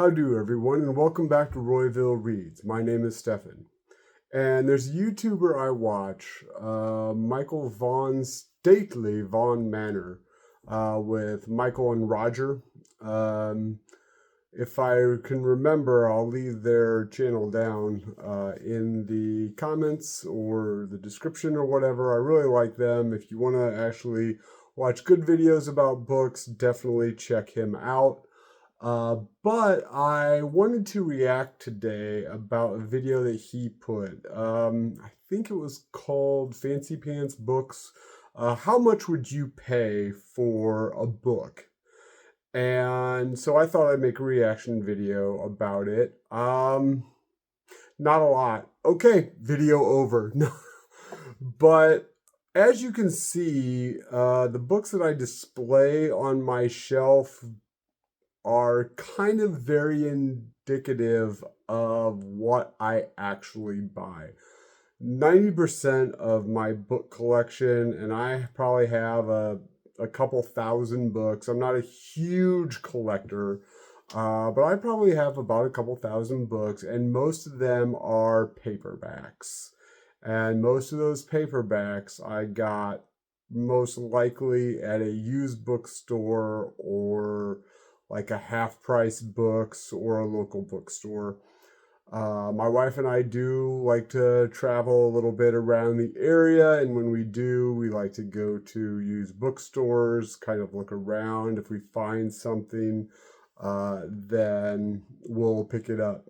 How do everyone, and welcome back to Royville Reads. My name is Stefan, and there's a YouTuber I watch, Michael Vaughn's Stately Vaughn Manor, with Michael and Roger. If I can remember, I'll leave their channel down in the comments or the description or whatever. I really like them. If you want to actually watch good videos about books, definitely check him out. But I wanted to react today about a video that he put. I think it was called Fancy Pants Books. How much would you pay for a book? And so I thought I'd make a reaction video about it. Not a lot. Okay, video over. But as you can see, the books that I display on my shelf are kind of very indicative of what I actually buy. 90% of my book collection, and I probably have a couple thousand books. I'm not a huge collector, but I probably have about a couple thousand books, and most of them are paperbacks. And most of those paperbacks I got most likely at a used bookstore or like a Half Price Books or a local bookstore. My wife and I do like to travel a little bit around the area, and when we do, we like to go to used bookstores, kind of look around. If we find something, then we'll pick it up.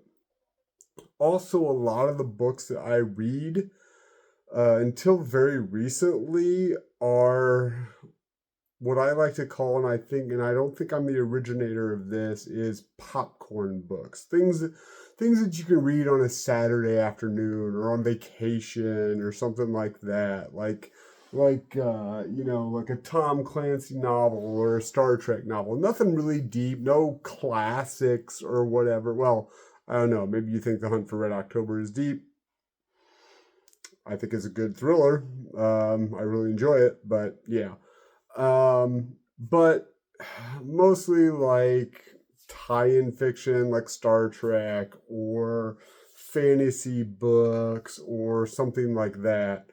Also, a lot of the books that I read, until very recently, are what I like to call, and I don't think I'm the originator of this, is popcorn books. Things that you can read on a Saturday afternoon or on vacation or something like that. Like a Tom Clancy novel or a Star Trek novel. Nothing really deep, no classics or whatever. Well, I don't know. Maybe you think The Hunt for Red October is deep. I think it's a good thriller. I really enjoy it, but yeah. But mostly like tie-in fiction like Star Trek or fantasy books or something like that.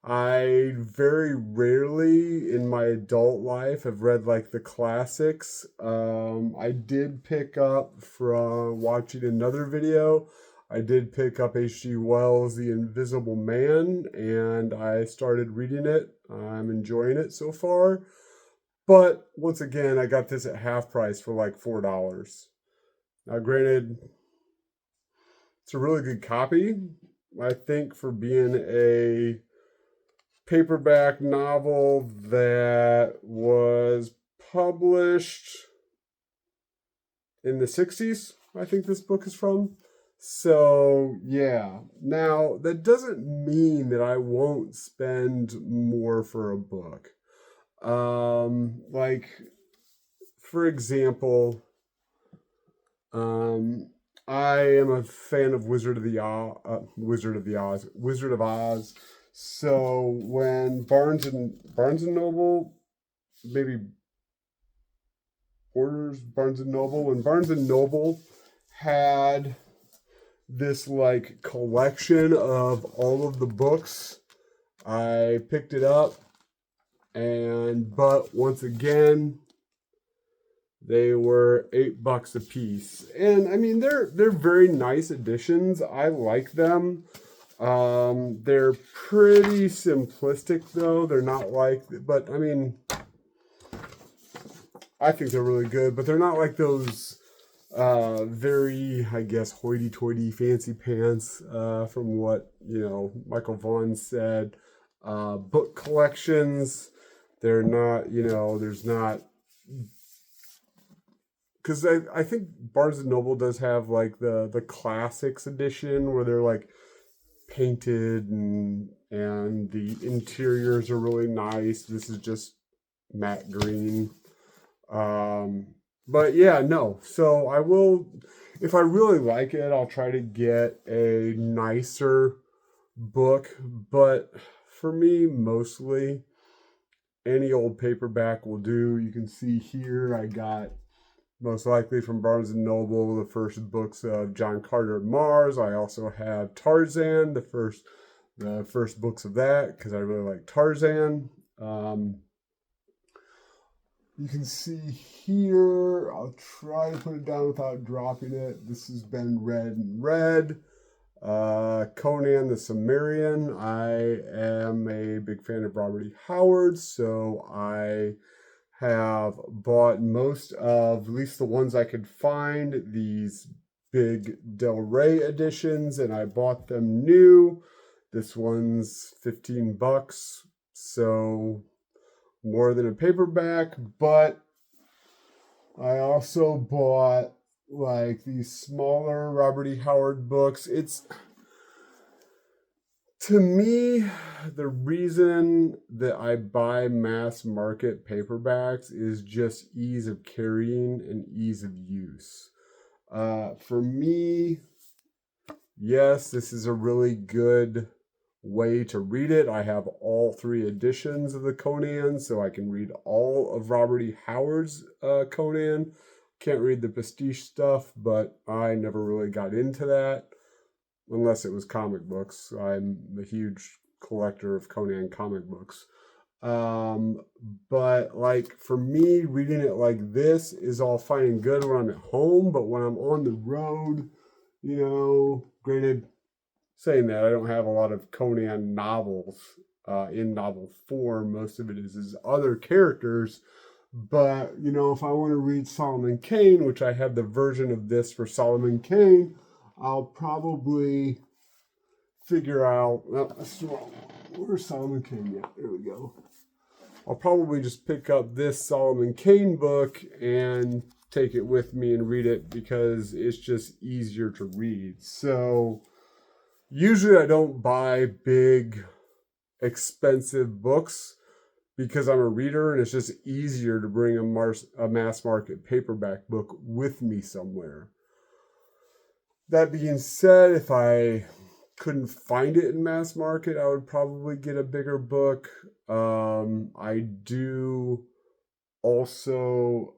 I very rarely in my adult life have read like the classics. I did pick up from watching another video. I did pick up H.G. Wells' The Invisible Man, and I started reading it. I'm enjoying it so far. But once again, I got this at half price for like $4. Now, granted, it's a really good copy. I think for being a paperback novel that was published in the 60s, I think this book is from. So, yeah. Now, that doesn't mean that I won't spend more for a book. Like, for example, I am a fan of Wizard of Oz. So when Barnes and Noble, maybe Barnes and Noble, when Barnes and Noble had this like collection of all of the books, I picked it up, but once again, they were $8 a piece. And I mean, they're very nice editions. I like them. They're pretty simplistic though. They're not like, but I mean, I think they're really good, but they're not like those very, I guess, hoity-toity fancy pants, from what, Michael Vaughn said. Book collections, they're not, there's not, because I think Barnes & Noble does have like the classics edition where they're like painted and the interiors are really nice. This is just matte green. But yeah, no. So I will, if I really like it, I'll try to get a nicer book. But for me, mostly any old paperback will do. You can see here I got most likely from Barnes & Noble, the first books of John Carter of Mars. I also have Tarzan, the first books of that, because I really like Tarzan. You can see here, I'll try to put it down without dropping it. This has been read and read. Conan the Cimmerian. I am a big fan of Robert E. Howard, so I have bought most of, at least the ones I could find, these big Del Rey editions, and I bought them new. This one's $15, so more than a paperback, but I also bought like these smaller Robert E. Howard books. It's, to me, the reason that I buy mass market paperbacks is just ease of carrying and ease of use. For me, yes, this is a really good way to read it. I have all 3 editions of the Conan, so I can read all of Robert E. Howard's Conan. Can't read the pastiche stuff, but I never really got into that, unless it was comic books. I'm a huge collector of Conan comic books. But like for me, reading it like this is all fine and good when I'm at home, but when I'm on the road, you know, granted, saying that, I don't have a lot of Conan novels in novel form. Most of it is his other characters. But, you know, if I want to read Solomon Kane, which I have the version of this for Solomon Kane, I'll probably figure out, where's Solomon Kane yet? There we go. I'll probably just pick up this Solomon Kane book and take it with me and read it because it's just easier to read. So usually I don't buy big, expensive books because I'm a reader and it's just easier to bring a mass market paperback book with me somewhere. That being said, if I couldn't find it in mass market, I would probably get a bigger book. I do also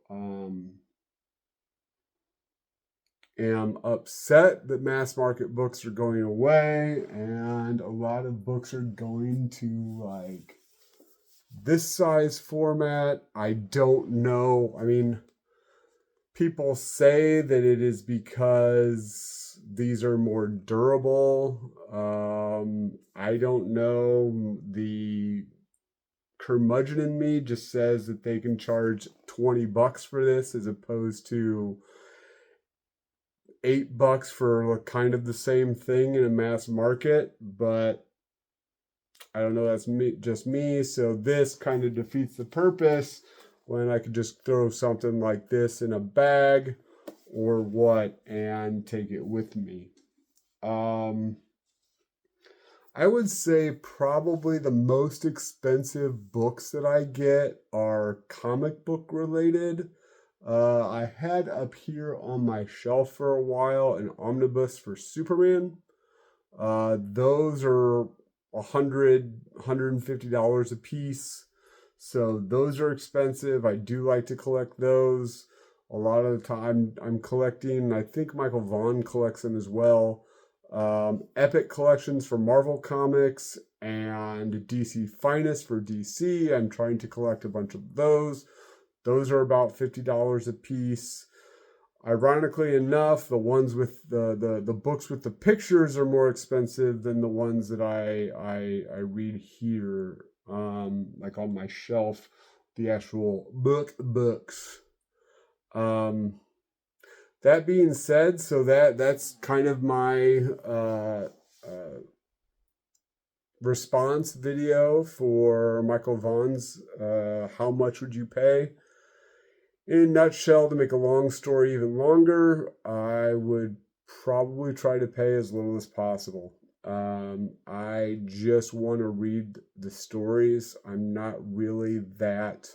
am upset that mass market books are going away, and a lot of books are going to like this size format. I don't know. I mean, people say that it is because these are more durable. I don't know. The curmudgeon in me just says that they can charge $20 for this as opposed to $8 for kind of the same thing in a mass market, but I don't know, that's just me. So this kind of defeats the purpose when I could just throw something like this in a bag or what and take it with me. I would say probably the most expensive books that I get are comic book related. I had up here on my shelf for a while an omnibus for Superman. Those are $150 a piece. So those are expensive. I do like to collect those. A lot of the time I'm collecting, I think Michael Vaughn collects them as well. Epic collections for Marvel Comics and DC Finest for DC. I'm trying to collect a bunch of those. Those are about $50 a piece. Ironically enough, the ones with the books with the pictures are more expensive than the ones that I read here, like on my shelf, the actual books. That being said, so that's kind of my response video for Michael Vaughn's How Much Would You Pay? In a nutshell, to make a long story even longer, I would probably try to pay as little as possible. I just want to read the stories. I'm not really that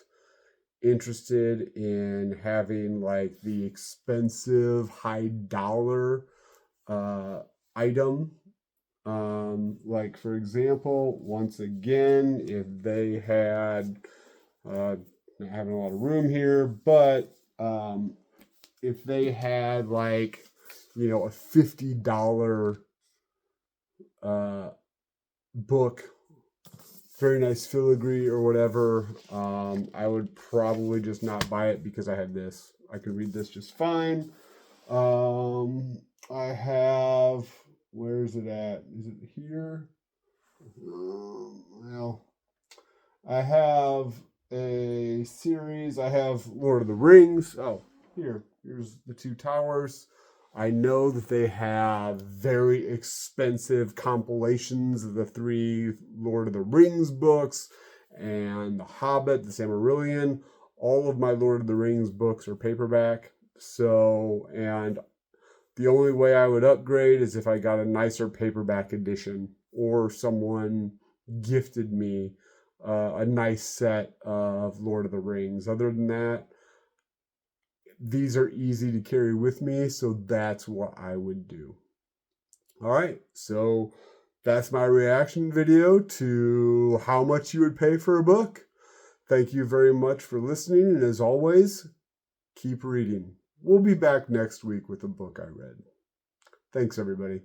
interested in having like the expensive high dollar item. Like for example, once again, if they had not having a lot of room here, but if they had like, you know, a $50 book, very nice filigree or whatever, I would probably just not buy it because I had this. I could read this just fine. I have, where is it at? Is it here? Well, I have a series. I have Lord of the Rings. Oh, here's the Two Towers. I know that they have very expensive compilations of the 3 Lord of the Rings books and The Hobbit, The Silmarillion. All of my Lord of the Rings books are paperback. So, and the only way I would upgrade is if I got a nicer paperback edition or someone gifted me a nice set of Lord of the Rings. Other than that, these are easy to carry with me, so that's what I would do. All right, so that's my reaction video to how much you would pay for a book. Thank you very much for listening, and as always, keep reading. We'll be back next week with a book I read. Thanks, everybody.